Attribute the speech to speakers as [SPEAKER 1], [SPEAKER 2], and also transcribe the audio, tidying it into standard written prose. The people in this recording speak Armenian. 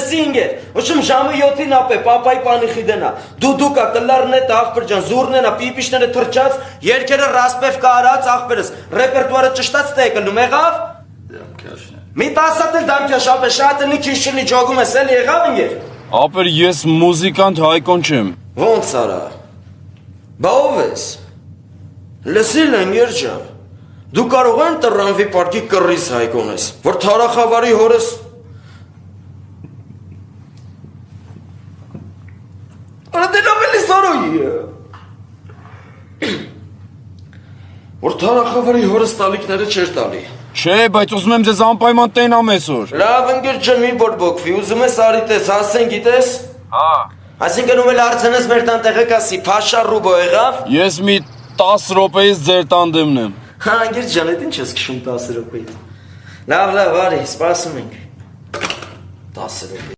[SPEAKER 1] լսի ինգեր, ոչմ ժամը 7-ին ապե, պապայի պանիխի դենա, դուդուկա, կլարնետը, աղբր ջան, զուրնենա, պիպիշները թրջած, երկերը ռասպև կարած, աղբերս, ռեպերտուարը ճշտած տե կլնում եղավ։ Մի տասատ էլ դամքյաշ ապե, շատ էլի քիշլի ջոգում ես էլ եղավ ինգեր։
[SPEAKER 2] Ապեր ես մուզիկանտ Հայկոն չեմ։
[SPEAKER 1] Ոնց արա։ Բա ով ես։ Լսիլ ինգեր ջան։ Դու կարող են տրամվի պարկի կռիս Հայկոն ես, որ թարախավարի հորս Արա դենավ էլի սարոյի Որ թարախավարի հորս տալիքները չեր տալի
[SPEAKER 2] Չէ, բայց ուզում եմ ձեզ անպայման տենամ այսօր։
[SPEAKER 1] Լավ ընկեր ջան մի բորբոքվի, ուզում ես արի տես, հասեն գիտես։
[SPEAKER 2] Հա։
[SPEAKER 1] Այսինքն ում էլ արձանես մեր տան տեղը կասի, փաշա ռուբո եղավ։
[SPEAKER 2] Ես մի 10 րոպեից ձեր տանդեմն եմ։
[SPEAKER 1] Հա, ընկեր ջան, այդ ինչ ես քշում 10 րոպեից։ Լավ, արի, սպասում ենք։ 10 րոպե